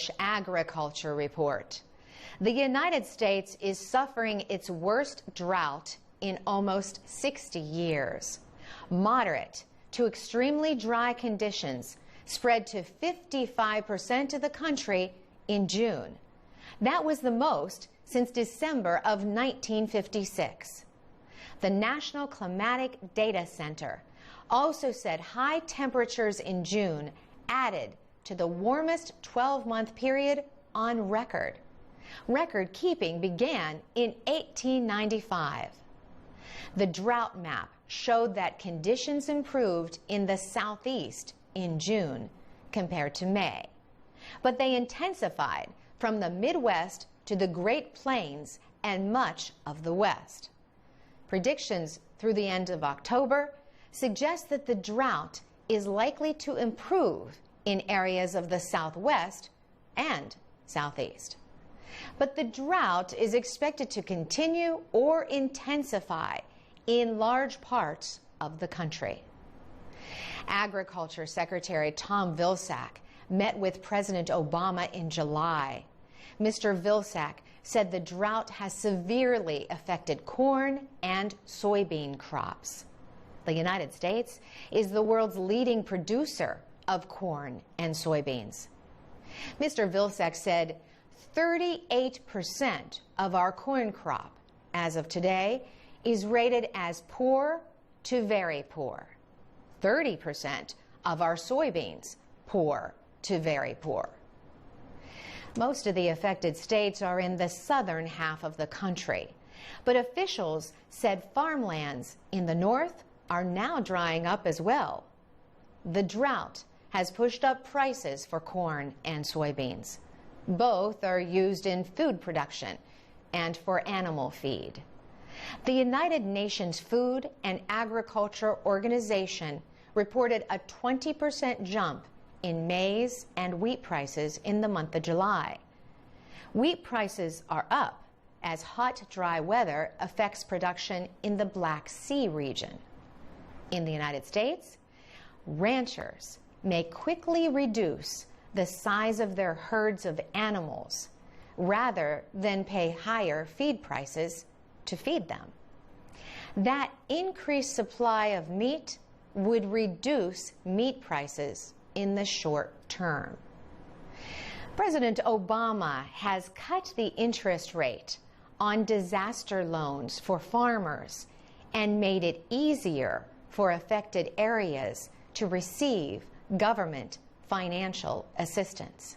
English Agriculture Report. The United States is suffering its worst drought in almost 60 years. Moderate to extremely dry conditions spread to 55% of the country in June. That was the most since December of 1956. The National Climatic Data Center also said high temperatures in June added to the warmest 12-month period on record. Record keeping began in 1895. The drought map showed that conditions improved in the southeast in June compared to May, but they intensified from the Midwest to the Great Plains and much of the West. Predictions through the end of October suggest that the drought is likely to improve in areas of the Southwest and Southeast. But the drought is expected to continue or intensify in large parts of the country. Agriculture Secretary Tom Vilsack met with President Obama in July. Mr. Vilsack said the drought has severely affected corn and soybean crops. The United States is the world's leading producer of corn and soybeans. Mr. Vilsack said 38% of our corn crop, as of today, is rated as poor to very poor. 30% of our soybeans, poor to very poor. Most of the affected states are in the southern half of the country, but officials said farmlands in the north are now drying up as well. The drought has pushed up prices for corn and soybeans. Both are used in food production and for animal feed. The United Nations Food and Agriculture Organization reported a 20% jump in maize and wheat prices in the month of July. Wheat prices are up as hot, dry weather affects production in the Black Sea region. In the United States, ranchers may quickly reduce the size of their herds of animals rather than pay higher feed prices to feed them. That increased supply of meat would reduce meat prices in the short term. President Obama has cut the interest rate on disaster loans for farmers and made it easier for affected areas to receive government financial assistance.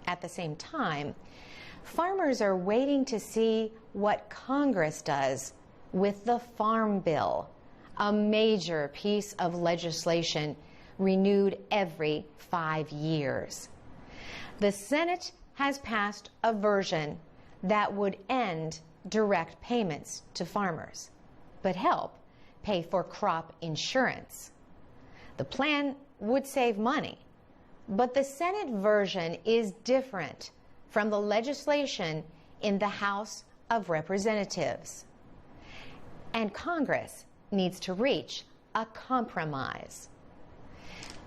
At the same time, farmers are waiting to see what Congress does with the Farm Bill, a major piece of legislation renewed every 5 years. The Senate has passed a version that would end direct payments to farmers, but help pay for crop insurance. The plan would save money, but the Senate version is different from the legislation in the House of Representatives. And Congress needs to reach a compromise.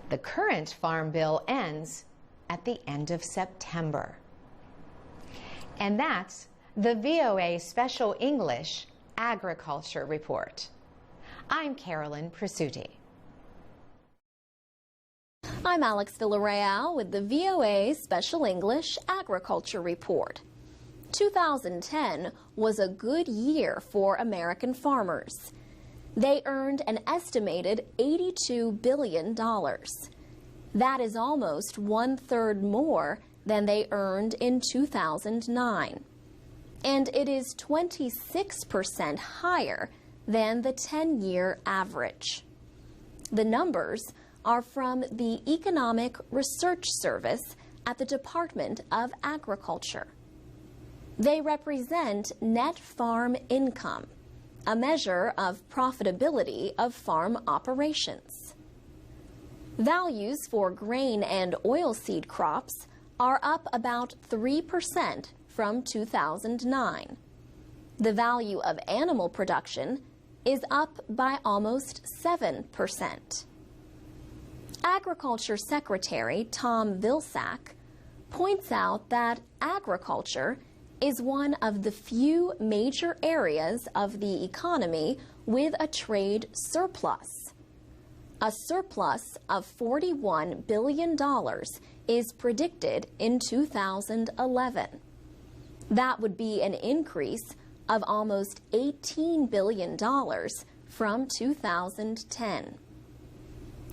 The current Farm Bill ends at the end of September. And that's the VOA Special English Agriculture Report. I'm Carolyn Presutti. I'm Alex Villarreal with the VOA Special English Agriculture Report. 2010 was a good year for American farmers. They earned an estimated $82 billion. That is almost 1/3 more than they earned in 2009. And it is 26% higher than the 10-year average. The numbers are from the Economic Research Service at the Department of Agriculture. They represent net farm income, a measure of profitability of farm operations. Values for grain and oilseed crops are up about 3% from 2009. The value of animal production is up by almost 7%. Agriculture Secretary Tom Vilsack points out that agriculture is one of the few major areas of the economy with a trade surplus. A surplus of $41 billion is predicted in 2011. That would be an increase of almost $18 billion from 2010.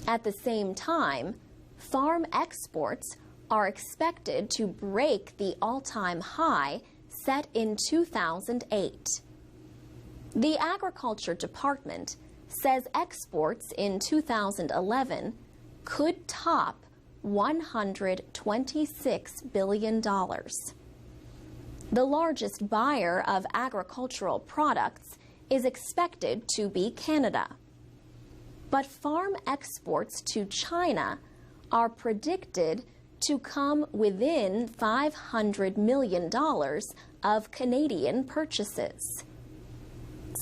At the same time, farm exports are expected to break the all-time high set in 2008. The Agriculture Department says exports in 2011 could top $126 billion. The largest buyer of agricultural products is expected to be Canada. But farm exports to China are predicted to come within $500 million of Canadian purchases.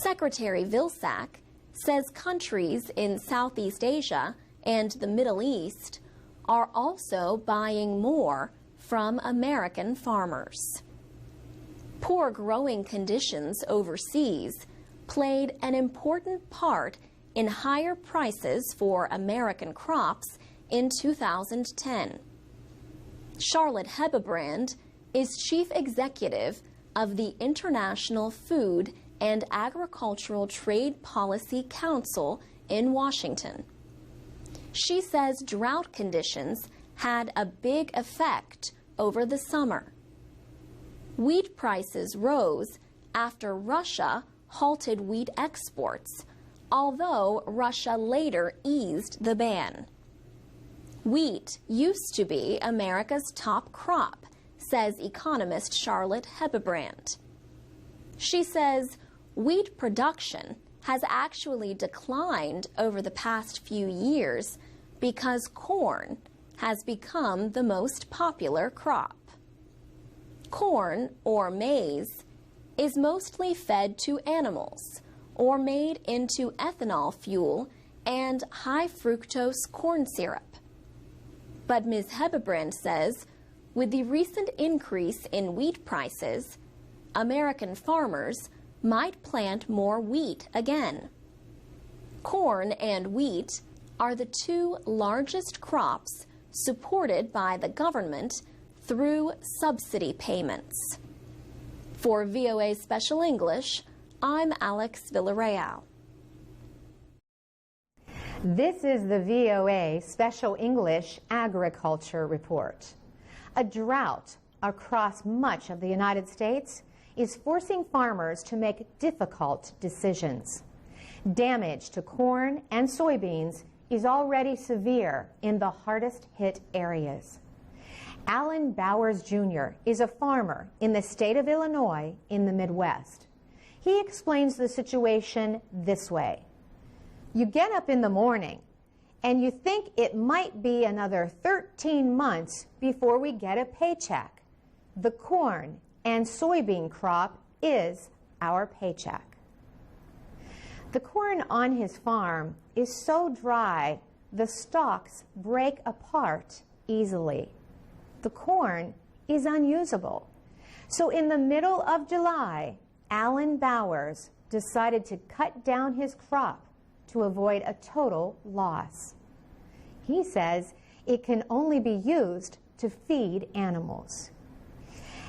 Secretary Vilsack says countries in Southeast Asia and the Middle East are also buying more from American farmers. Poor growing conditions overseas played an important part in higher prices for American crops in 2010. Charlotte Hebebrand is chief executive of the International Food and Agricultural Trade Policy Council in Washington. She says drought conditions had a big effect over the summer. Wheat prices rose after Russia halted wheat exports, although Russia later eased the ban. Wheat used to be America's top crop, says economist Charlotte Hebebrand. She says wheat production has actually declined over the past few years because corn has become the most popular crop. Corn, or maize, is mostly fed to animals or made into ethanol fuel and high fructose corn syrup. But Ms. Hebebrand says with the recent increase in wheat prices, American farmers might plant more wheat again. Corn and wheat are the two largest crops supported by the government through subsidy payments. For VOA Special English, I'm Alex Villarreal. This is the VOA Special English Agriculture Report. A drought across much of the United States is forcing farmers to make difficult decisions. Damage to corn and soybeans is already severe in the hardest hit areas. Alan Bowers Jr. is a farmer in the state of Illinois in the Midwest. He explains the situation this way. You get up in the morning and you think it might be another 13 months before we get a paycheck. The corn and soybean crop is our paycheck. The corn on his farm is so dry the stalks break apart easily. The corn is unusable. So in the middle of July, Alan Bowers decided to cut down his crop to avoid a total loss. He says it can only be used to feed animals.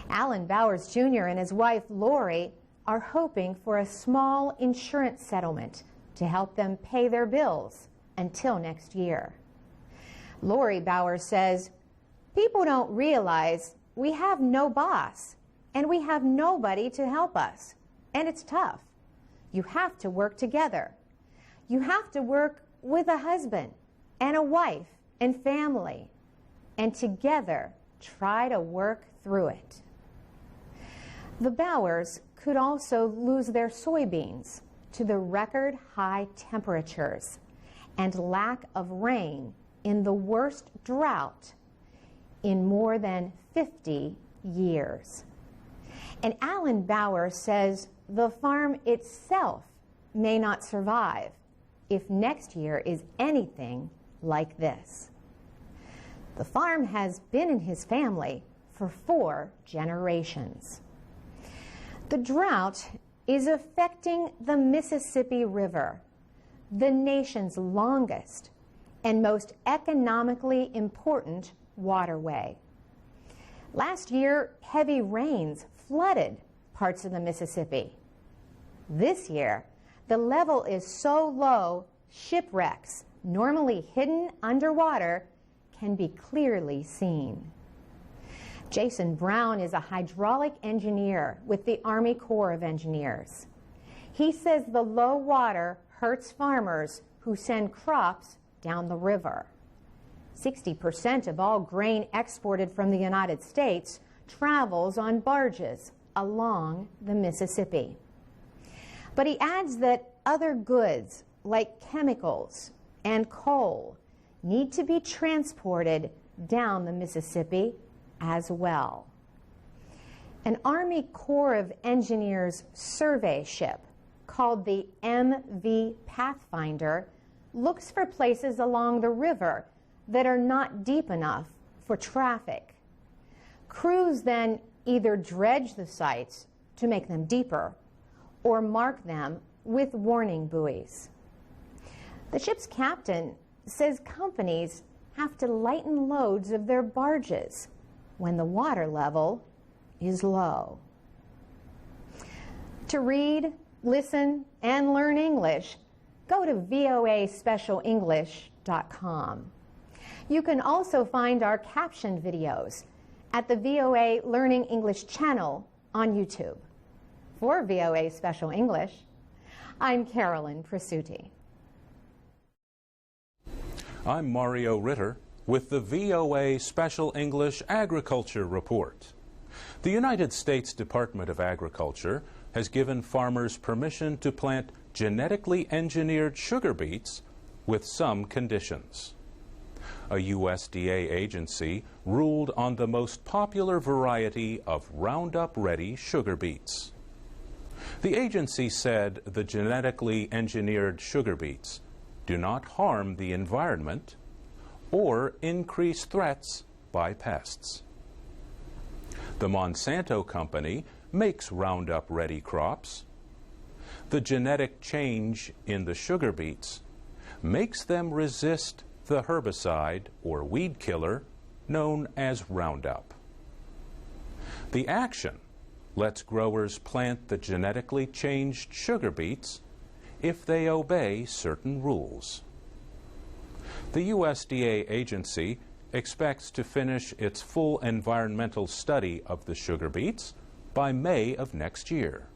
Alan Bowers Jr. and his wife Lori are hoping for a small insurance settlement to help them pay their bills until next year. Lori Bowers says, people don't realize we have no boss and we have nobody to help us, and it's tough. You have to work together. You have to work with a husband and a wife and family, and together try to work through it. The Bowers could also lose their soybeans to the record high temperatures and lack of rain in the worst drought in more than 50 years. And Alan Bowers says the farm itself may not survive if next year is anything like this. The farm has been in his family for 4 generations. The drought is affecting the Mississippi River, the nation's longest and most economically important waterway. Last year, heavy rains flooded parts of the Mississippi. This year, the level is so low, shipwrecks, normally hidden underwater, can be clearly seen. Jason Brown is a hydraulic engineer with the Army Corps of Engineers. He says the low water hurts farmers who send crops down the river. 60% of all grain exported from the United States travels on barges along the Mississippi. But he adds that other goods like chemicals and coal need to be transported down the Mississippi as well. An Army Corps of Engineers survey ship called the MV Pathfinder looks for places along the river that are not deep enough for traffic. Crews then either dredge the sites to make them deeper or mark them with warning buoys. The ship's captain says companies have to lighten loads of their barges when the water level is low. To read, listen, and learn English, go to voaspecialenglish.com. You can also find our captioned videos at the VOA Learning English channel on YouTube. For VOA Special English, I'm Carolyn Prasuti. I'm Mario Ritter with the VOA Special English Agriculture Report. The United States Department of Agriculture has given farmers permission to plant genetically engineered sugar beets with some conditions. A USDA agency ruled on the most popular variety of Roundup-ready sugar beets. The agency said the genetically engineered sugar beets do not harm the environment or increase threats by pests. The Monsanto company makes Roundup-ready crops. The genetic change in the sugar beets makes them resist the herbicide or weed killer known as Roundup. The action lets growers plant the genetically changed sugar beets if they obey certain rules. The USDA agency expects to finish its full environmental study of the sugar beets by May of next year.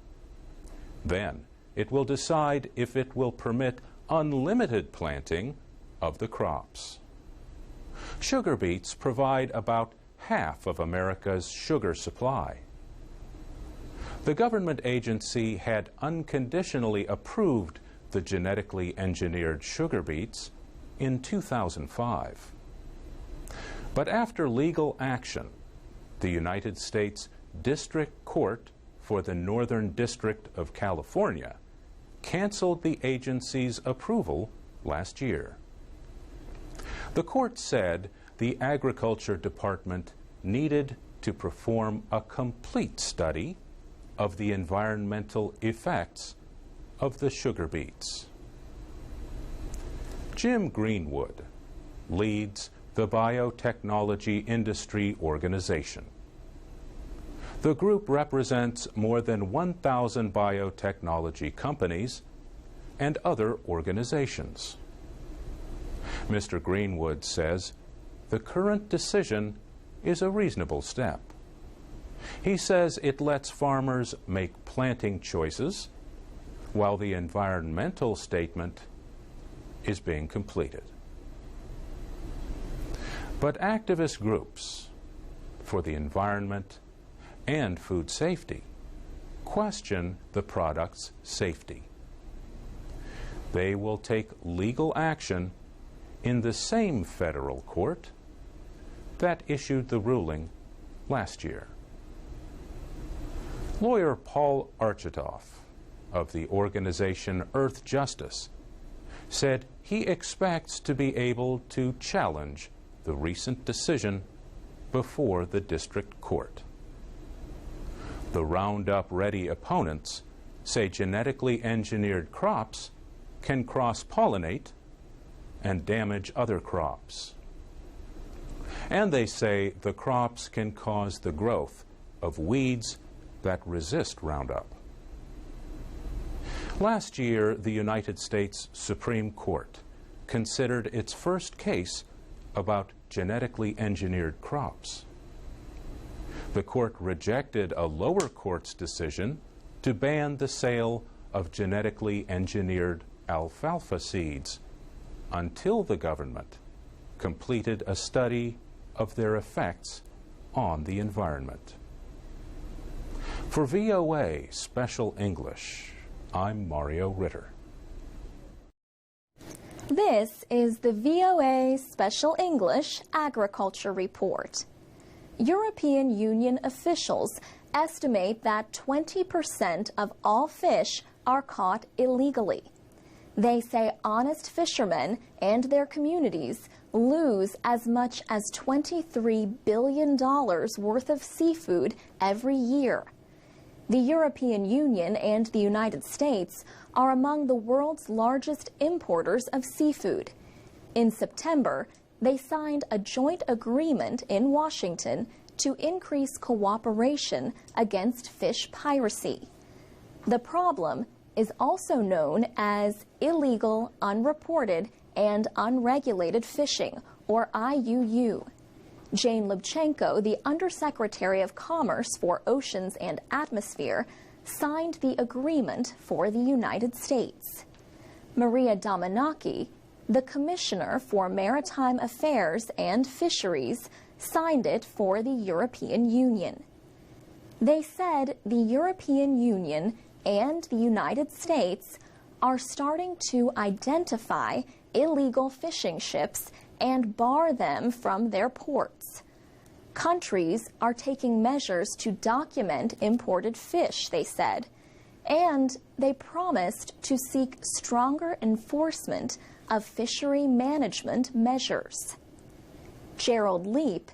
Then it will decide if it will permit unlimited planting of the crops. Sugar beets provide about half of America's sugar supply. The government agency had unconditionally approved the genetically engineered sugar beets in 2005. But after legal action, the United States District Court for the Northern District of California canceled the agency's approval last year. The court said the Agriculture Department needed to perform a complete study of the environmental effects of the sugar beets. Jim Greenwood leads the Biotechnology Industry Organization. The group represents more than 1,000 biotechnology companies and other organizations. Mr. Greenwood says the current decision is a reasonable step. He says it lets farmers make planting choices while the environmental statement is being completed. But activist groups for the environment and food safety question the product's safety. They will take legal action in the same federal court that issued the ruling last year. Lawyer Paul Architoff of the organization Earth Justice said he expects to be able to challenge the recent decision before the district court. The Roundup-ready opponents say genetically engineered crops can cross-pollinate and damage other crops. And they say the crops can cause the growth of weeds that resist Roundup. Last year, the United States Supreme Court considered its first case about genetically engineered crops. The court rejected a lower court's decision to ban the sale of genetically engineered alfalfa seeds until the government completed a study of their effects on the environment. For VOA Special English, I'm Mario Ritter. This is the VOA Special English Agriculture Report. European Union officials estimate that 20% of all fish are caught illegally. They say honest fishermen and their communities lose as much as $23 billion worth of seafood every year. The European Union and the United States are among the world's largest importers of seafood. In September, they signed a joint agreement in Washington to increase cooperation against fish piracy. The problem is also known as illegal, unreported, and unregulated fishing, or IUU. Jane Lubchenco, the Undersecretary of Commerce for Oceans and Atmosphere, signed the agreement for the United States. Maria Damanaki, the Commissioner for Maritime Affairs and Fisheries, signed it for the European Union. They said the European Union and the United States are starting to identify illegal fishing ships and bar them from their ports. Countries are taking measures to document imported fish, they said, and they promised to seek stronger enforcement of fishery management measures. Gerald Leap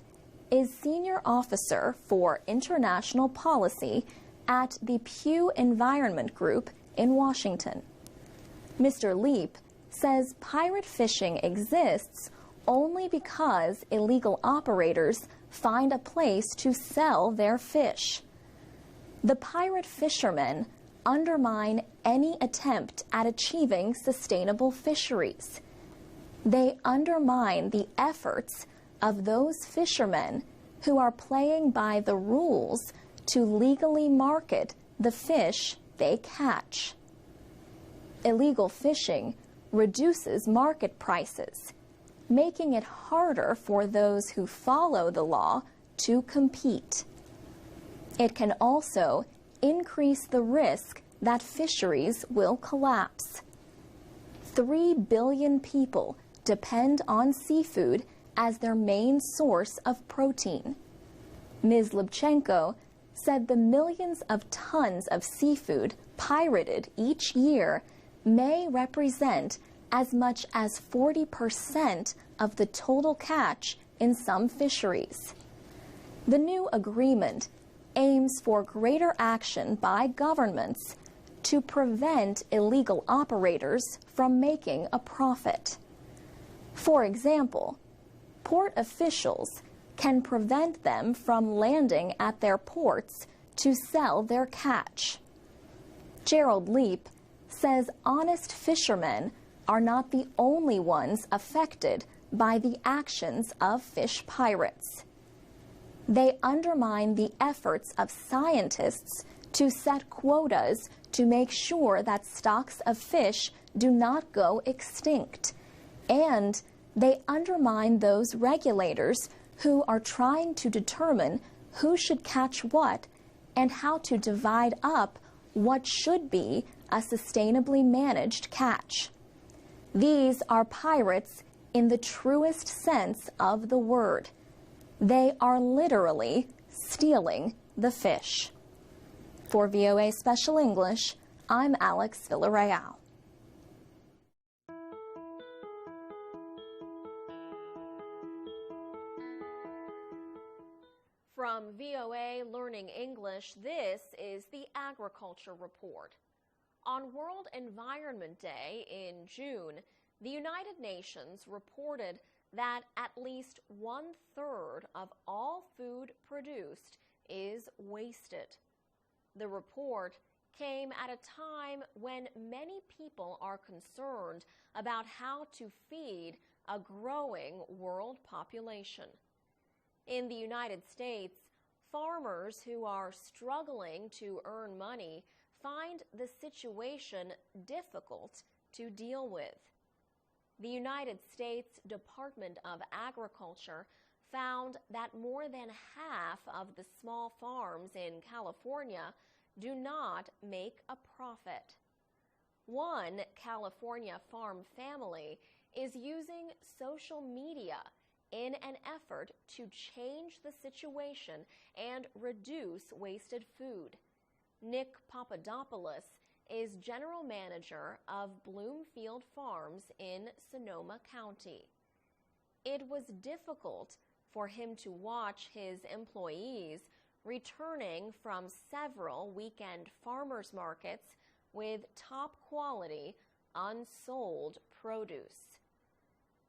is Senior Officer for International Policy at the Pew Environment Group in Washington. Mr. Leap says pirate fishing exists only because illegal operators find a place to sell their fish. The pirate fishermen undermine any attempt at achieving sustainable fisheries. They undermine the efforts of those fishermen who are playing by the rules to legally market the fish they catch. Illegal fishing reduces market prices, making it harder for those who follow the law to compete. It can also increase the risk that fisheries will collapse. 3 billion people depend on seafood as their main source of protein. Ms. Lubchenco said the millions of tons of seafood pirated each year may represent as much as 40% of the total catch in some fisheries. The new agreement aims for greater action by governments to prevent illegal operators from making a profit. For example, port officials can prevent them from landing at their ports to sell their catch. Gerald Leap says honest fishermen are not the only ones affected by the actions of fish pirates. They undermine the efforts of scientists to set quotas to make sure that stocks of fish do not go extinct. And they undermine those regulators who are trying to determine who should catch what and how to divide up what should be a sustainably managed catch. These are pirates in the truest sense of the word. They are literally stealing the fish. For VOA Special English, I'm Alex Villarreal. VOA Learning English, this is the Agriculture Report. On World Environment Day in June, the United Nations reported that at least 1/3 of all food produced is wasted. The report came at a time when many people are concerned about how to feed a growing world population. In the United States, farmers who are struggling to earn money find the situation difficult to deal with. The United States Department of Agriculture found that more than half of the small farms in California do not make a profit. One California farm family is using social media in an effort to change the situation and reduce wasted food. Nick Papadopoulos is general manager of Bloomfield Farms in Sonoma County. It was difficult for him to watch his employees returning from several weekend farmers markets with top quality, unsold produce.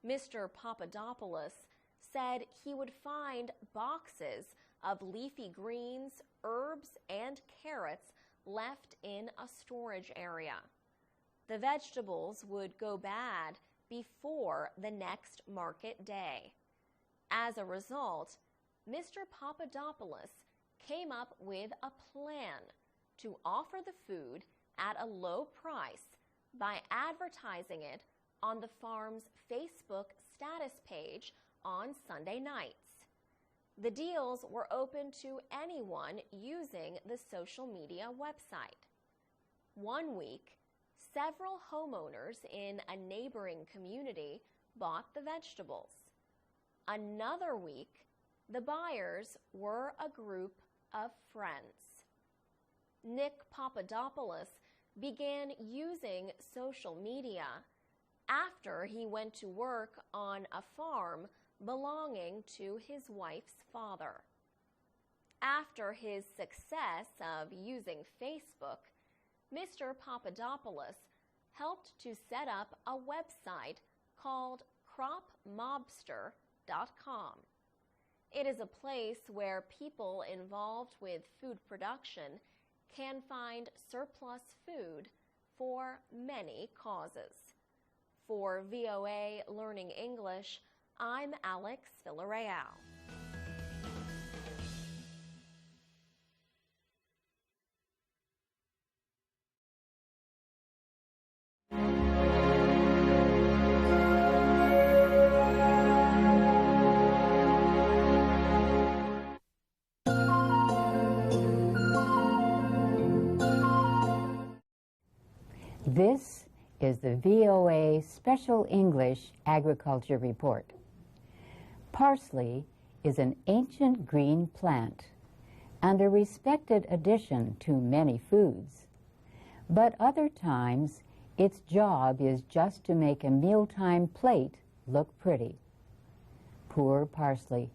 Mr. Papadopoulos said he would find boxes of leafy greens, herbs, and carrots left in a storage area. The vegetables would go bad before the next market day. As a result, Mr. Papadopoulos came up with a plan to offer the food at a low price by advertising it on the farm's Facebook status page on Sunday nights. The deals were open to anyone using the social media website. One week, several homeowners in a neighboring community bought the vegetables. Another week, the buyers were a group of friends. Nick Papadopoulos began using social media after he went to work on a farm belonging to his wife's father. After his success of using Facebook, Mr. Papadopoulos helped to set up a website called cropmobster.com. It is a place where people involved with food production can find surplus food for many causes. For VOA Learning English, I'm Alex Villarreal. This is the VOA Special English Agriculture Report. Parsley is an ancient green plant and a respected addition to many foods. But other times, its job is just to make a mealtime plate look pretty. Poor parsley,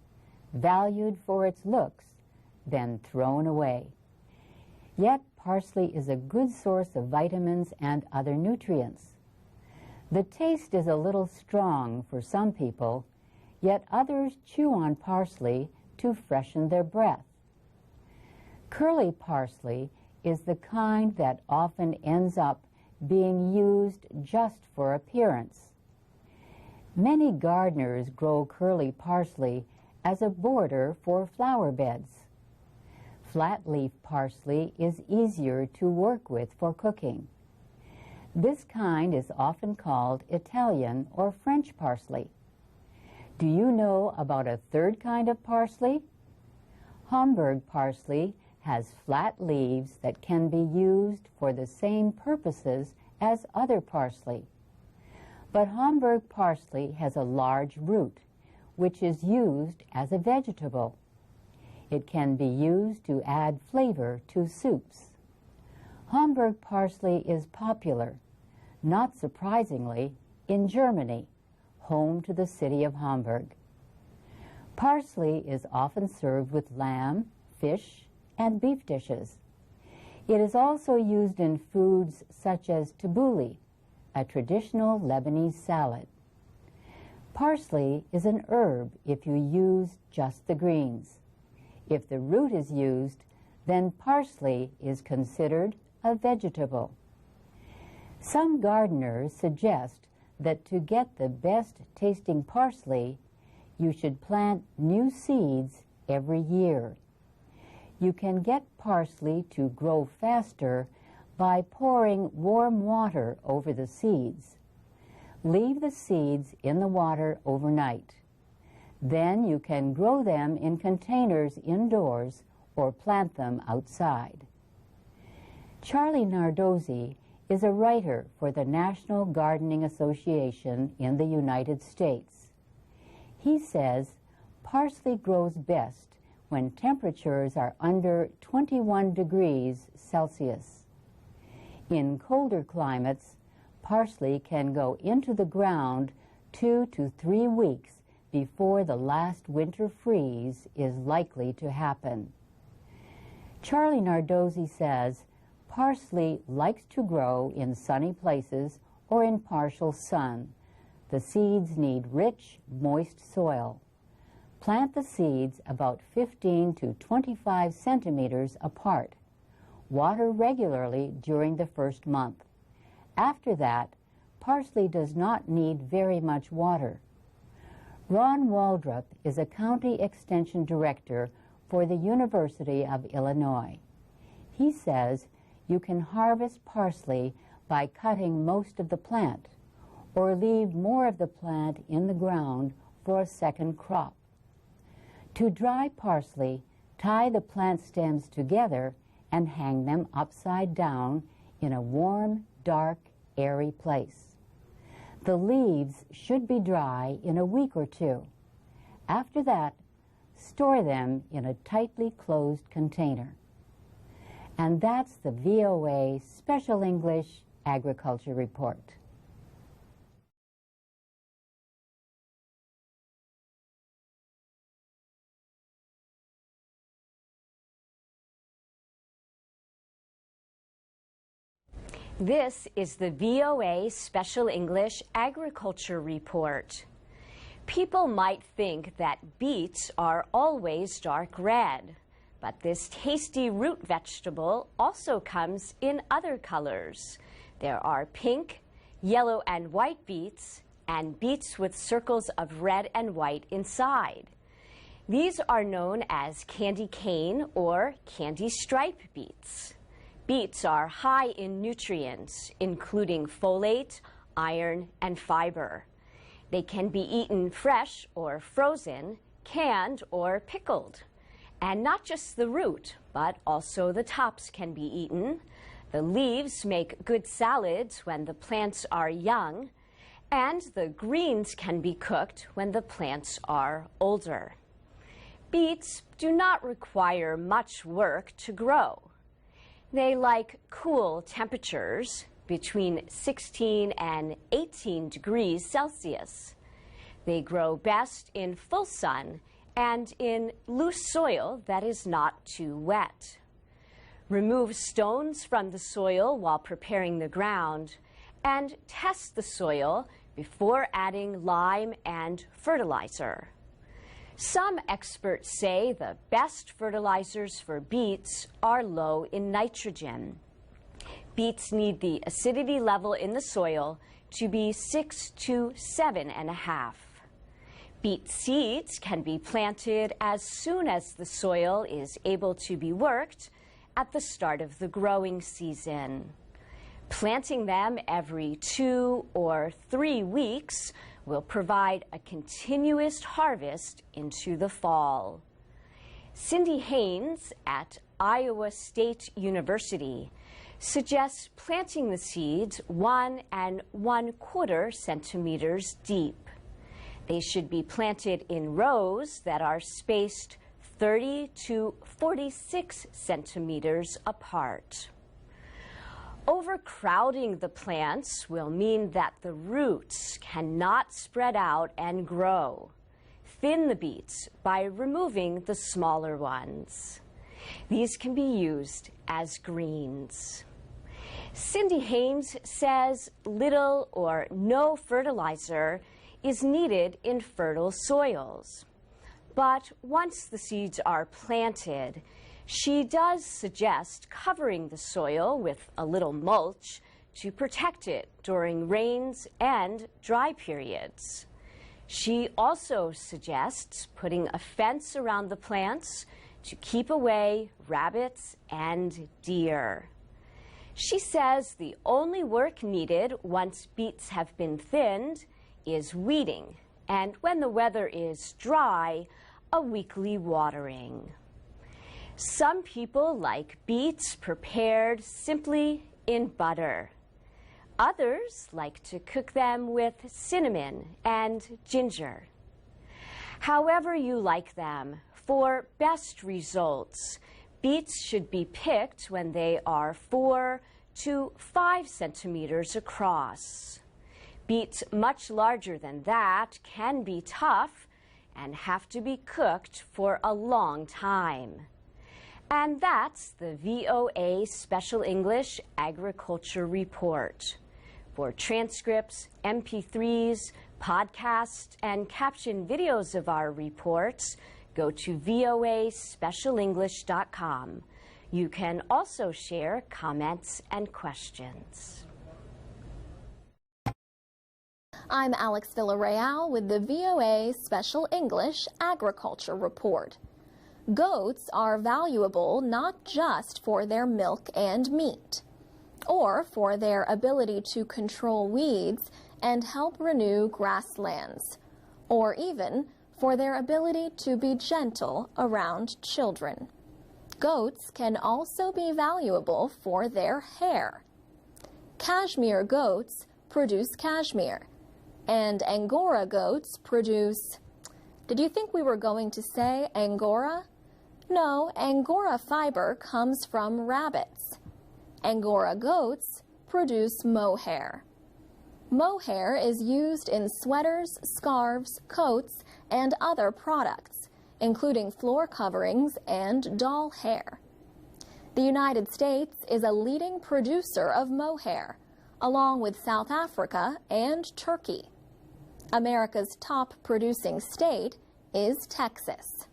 valued for its looks, then thrown away. Yet parsley is a good source of vitamins and other nutrients. The taste is a little strong for some people, yet others chew on parsley to freshen their breath. Curly parsley is the kind that often ends up being used just for appearance. Many gardeners grow curly parsley as a border for flower beds. Flat-leaf parsley is easier to work with for cooking. This kind is often called Italian or French parsley. Do you know about a third kind of parsley? Hamburg parsley has flat leaves that can be used for the same purposes as other parsley. But Hamburg parsley has a large root, which is used as a vegetable. It can be used to add flavor to soups. Hamburg parsley is popular, not surprisingly, in Germany, home to the city of Hamburg. Parsley is often served with lamb, fish, and beef dishes. It is also used in foods such as tabbouleh, a traditional Lebanese salad. Parsley is an herb if you use just the greens. If the root is used, then parsley is considered a vegetable. Some gardeners suggest that to get the best tasting parsley, you should plant new seeds every year. You can get parsley to grow faster by pouring warm water over the seeds. Leave the seeds in the water overnight. Then you can grow them in containers indoors or plant them outside. Charlie Nardozzi is a writer for the National Gardening Association in the United States. He says parsley grows best when temperatures are under 21 degrees Celsius. In colder climates, parsley can go into the ground 2 to 3 weeks before the last winter freeze is likely to happen. Charlie Nardozzi says parsley likes to grow in sunny places or in partial sun. The seeds need rich, moist soil. Plant the seeds about 15 to 25 centimeters apart. Water regularly during the first month. After that, parsley does not need very much water. Ron Waldrop is a county extension director for the University of Illinois. He says you can harvest parsley by cutting most of the plant or leave more of the plant in the ground for a second crop. To dry parsley, tie the plant stems together and hang them upside down in a warm, dark, airy place. The leaves should be dry in a week or two. After that, store them in a tightly closed container. And that's the VOA Special English Agriculture Report. This is the VOA Special English Agriculture Report. People might think that beets are always dark red, but this tasty root vegetable also comes in other colors. There are pink, yellow and white beets, and beets with circles of red and white inside. These are known as candy cane or candy stripe beets. Beets are high in nutrients, including folate, iron, and fiber. They can be eaten fresh or frozen, canned or pickled. And not just the root, but also the tops can be eaten. The leaves make good salads when the plants are young, and the greens can be cooked when the plants are older. Beets do not require much work to grow. They like cool temperatures between 16 and 18 degrees Celsius. They grow best in full sun and in loose soil that is not too wet. Remove stones from the soil while preparing the ground and test the soil before adding lime and fertilizer. Some experts say the best fertilizers for beets are low in nitrogen. Beets need the acidity level in the soil to be 6 to 7.5. Beet seeds can be planted as soon as the soil is able to be worked at the start of the growing season. Planting them every 2 or 3 weeks will provide a continuous harvest into the fall. Cindy Haynes at Iowa State University suggests planting the seeds 1 1/4 centimeters deep. They should be planted in rows that are spaced 30 to 46 centimeters apart. Overcrowding the plants will mean that the roots cannot spread out and grow. Thin the beets by removing the smaller ones. These can be used as greens. Cindy Haynes says little or no fertilizer is needed in fertile soils. But once the seeds are planted, she does suggest covering the soil with a little mulch to protect it during rains and dry periods. She also suggests putting a fence around the plants to keep away rabbits and deer. She says the only work needed once beets have been thinned is weeding, and when the weather is dry, a weekly watering. Some people like beets prepared simply in butter. Others like to cook them with cinnamon and ginger. However you like them, for best results, beets should be picked when they are 4 to 5 centimeters across. Beets much larger than that can be tough and have to be cooked for a long time. And that's the VOA Special English Agriculture Report. For transcripts, MP3s, podcasts, and captioned videos of our reports, go to voaspecialenglish.com. You can also share comments and questions. I'm Alex Villarreal with the VOA Special English Agriculture Report. Goats are valuable not just for their milk and meat, or for their ability to control weeds and help renew grasslands, or even for their ability to be gentle around children. Goats can also be valuable for their hair. Cashmere goats produce cashmere, and Angora goats produce... Did you think we were going to say Angora? No, Angora fiber comes from rabbits. Angora goats produce mohair. Mohair is used in sweaters, scarves, coats, and other products, including floor coverings and doll hair. The United States is a leading producer of mohair, along with South Africa and Turkey. America's top producing state is Texas.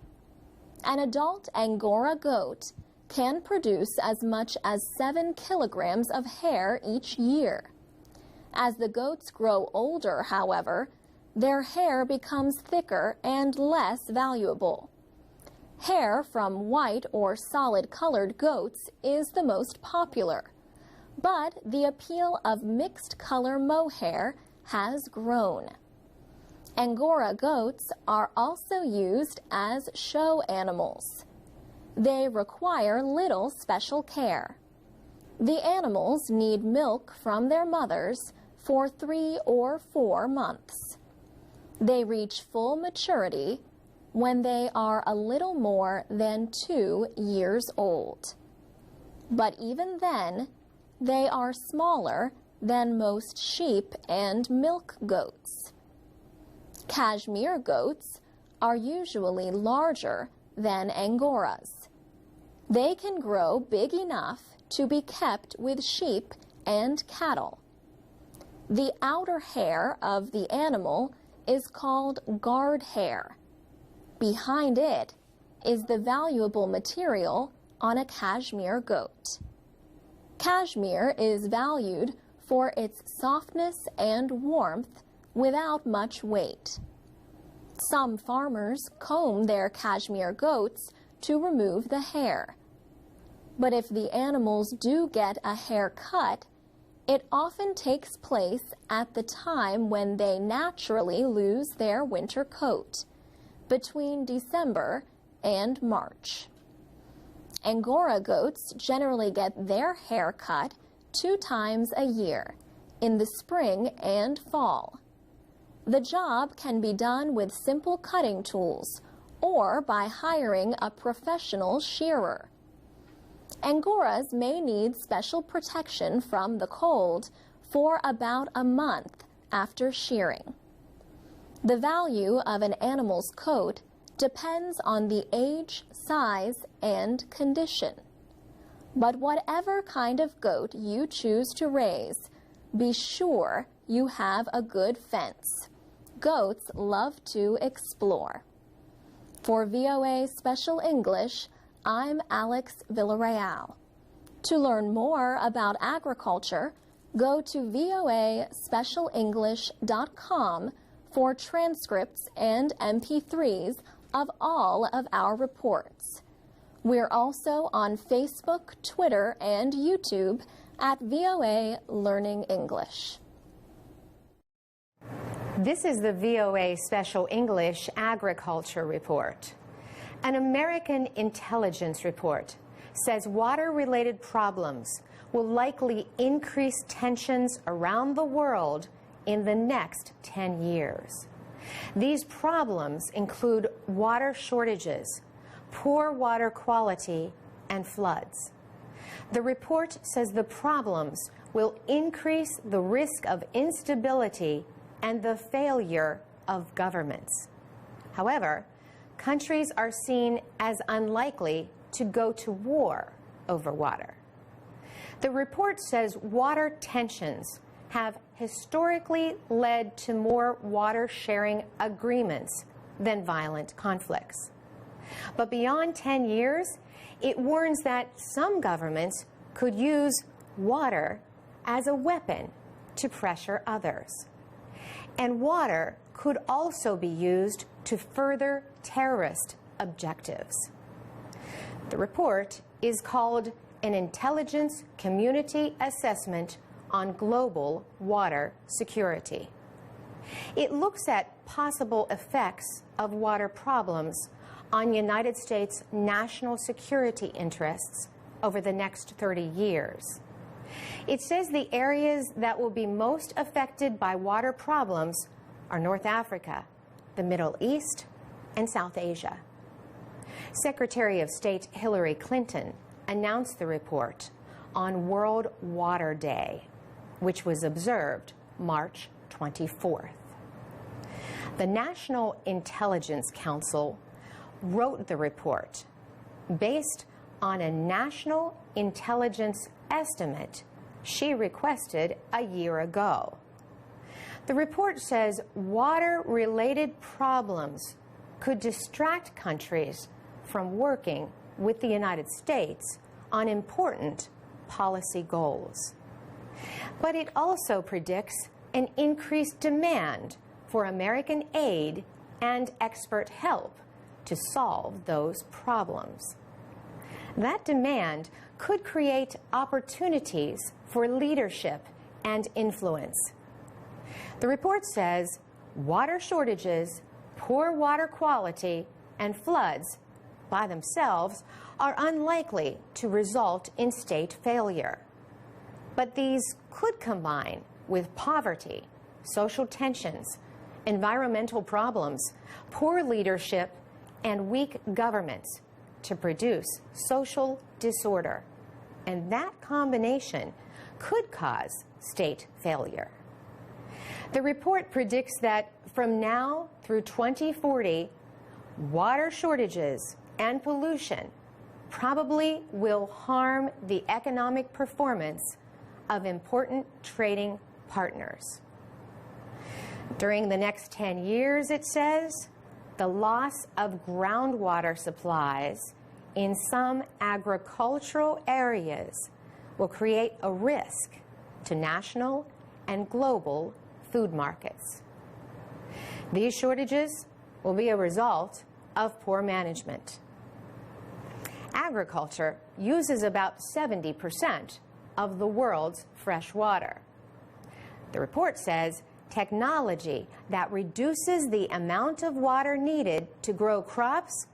An adult Angora goat can produce as much as 7 kilograms of hair each year. As the goats grow older, however, their hair becomes thicker and less valuable. Hair from white or solid-colored goats is the most popular, but the appeal of mixed-color mohair has grown. Angora goats are also used as show animals. They require little special care. The animals need milk from their mothers for 3 or 4 months. They reach full maturity when they are a little more than 2 years old. But even then, they are smaller than most sheep and milk goats. Cashmere goats are usually larger than Angoras. They can grow big enough to be kept with sheep and cattle. The outer hair of the animal is called guard hair. Behind it is the valuable material on a cashmere goat. Cashmere is valued for its softness and warmth without much weight. Some farmers comb their cashmere goats to remove the hair. But if the animals do get a haircut, it often takes place at the time when they naturally lose their winter coat, between December and March. Angora goats generally get their hair cut 2 times a year, in the spring and fall. The job can be done with simple cutting tools or by hiring a professional shearer. Angoras may need special protection from the cold for about a month after shearing. The value of an animal's coat depends on the age, size, and condition. But whatever kind of goat you choose to raise, be sure you have a good fence. Goats love to explore. For VOA Special English, I'm Alex Villarreal. To learn more about agriculture, go to voaspecialenglish.com for transcripts and MP3s of all of our reports. We're also on Facebook, Twitter, and YouTube at VOA Learning English. This is the VOA Special English Agriculture Report. An American intelligence report says water-related problems will likely increase tensions around the world in the next 10 years. These problems include water shortages, poor water quality, and floods. The report says the problems will increase the risk of instability and the failure of governments. However, countries are seen as unlikely to go to war over water. The report says water tensions have historically led to more water-sharing agreements than violent conflicts. But beyond 10 years, it warns that some governments could use water as a weapon to pressure others. And water could also be used to further terrorist objectives. The report is called an Intelligence Community Assessment on Global Water Security. It looks at possible effects of water problems on United States national security interests over the next 30 years. It says the areas that will be most affected by water problems are North Africa, the Middle East, and South Asia. Secretary of State Hillary Clinton announced the report on World Water Day, which was observed March 24th. The National Intelligence Council wrote the report based on a national intelligence estimate she requested a year ago. The report says water-related problems could distract countries from working with the United States on important policy goals. But it also predicts an increased demand for American aid and expert help to solve those problems. That demand could create opportunities for leadership and influence. The report says water shortages, poor water quality, and floods by themselves are unlikely to result in state failure. But these could combine with poverty, social tensions, environmental problems, poor leadership, and weak governments to produce social disorder. And that combination could cause state failure. The report predicts that from now through 2040, water shortages and pollution probably will harm the economic performance of important trading partners. During the next 10 years, it says, the loss of groundwater supplies in some agricultural areas will create a risk to national and global food markets. These shortages will be a result of poor management. Agriculture uses about 70% of the world's fresh water. The report says technology that reduces the amount of water needed to grow crops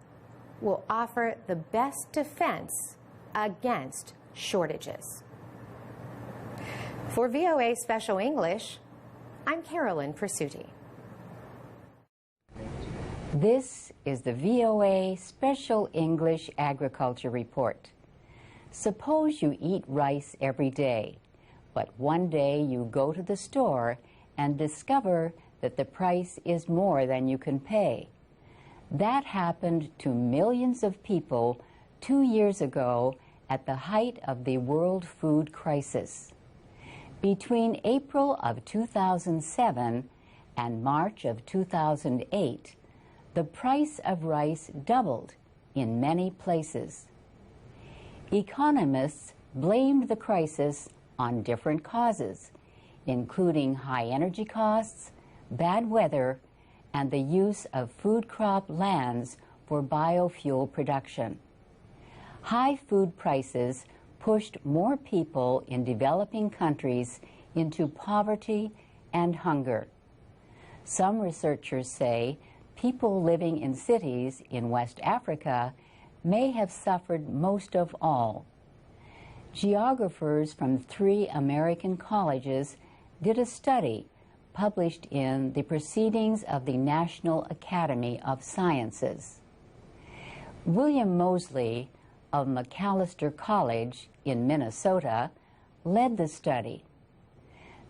will offer the best defense against shortages. For VOA Special English, I'm Carolyn Presutti. This is the VOA Special English Agriculture Report. Suppose you eat rice every day, but one day you go to the store and discover that the price is more than you can pay. That happened to millions of people 2 years ago at the height of the world food crisis. Between April of 2007 and March of 2008, the price of rice doubled in many places. Economists blamed the crisis on different causes, including high energy costs, bad weather, and the use of food crop lands for biofuel production. High food prices pushed more people in developing countries into poverty and hunger. Some researchers say people living in cities in West Africa may have suffered most of all. Geographers from 3 American colleges did a study published in the Proceedings of the National Academy of Sciences. William Mosley of Macalester College in Minnesota led the study.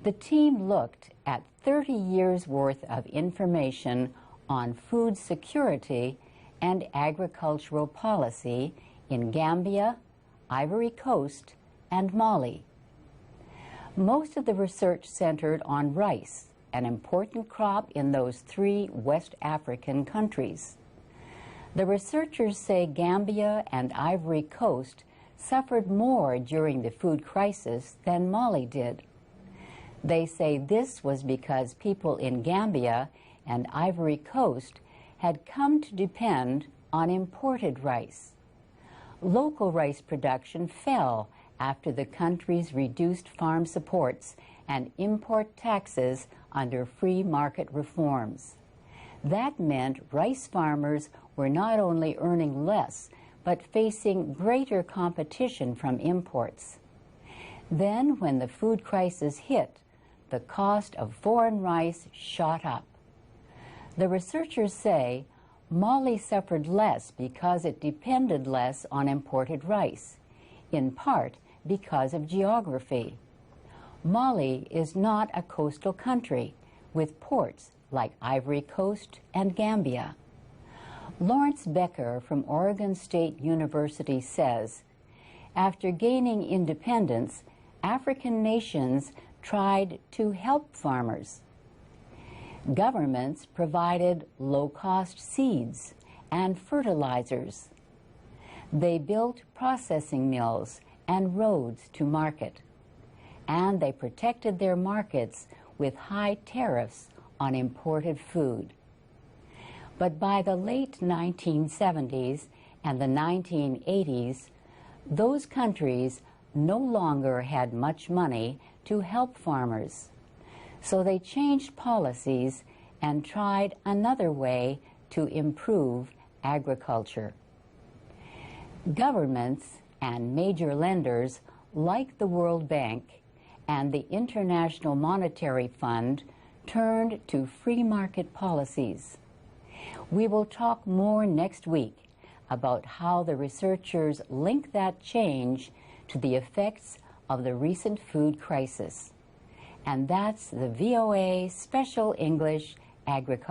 The team looked at 30 years' worth of information on food security and agricultural policy in Gambia, Ivory Coast, and Mali. Most of the research centered on rice, an important crop in those 3 West African countries. The researchers say Gambia and Ivory Coast suffered more during the food crisis than Mali did. They say this was because people in Gambia and Ivory Coast had come to depend on imported rice. Local rice production fell after the countries reduced farm supports and import taxes under free market reforms. That meant rice farmers were not only earning less, but facing greater competition from imports. Then, when the food crisis hit, the cost of foreign rice shot up. The researchers say Mali suffered less because it depended less on imported rice, in part because of geography. Mali is not a coastal country with ports like Ivory Coast and Gambia. Lawrence Becker from Oregon State University says, after gaining independence, African nations tried to help farmers. Governments provided low-cost seeds and fertilizers. They built processing mills and roads to market, and they protected their markets with high tariffs on imported food. But by the late 1970s and the 1980s, those countries no longer had much money to help farmers. So they changed policies and tried another way to improve agriculture. Governments and major lenders like the World Bank and the International Monetary Fund turned to free market policies. We will talk more next week about how the researchers link that change to the effects of the recent food crisis. And that's the VOA Special English Agriculture.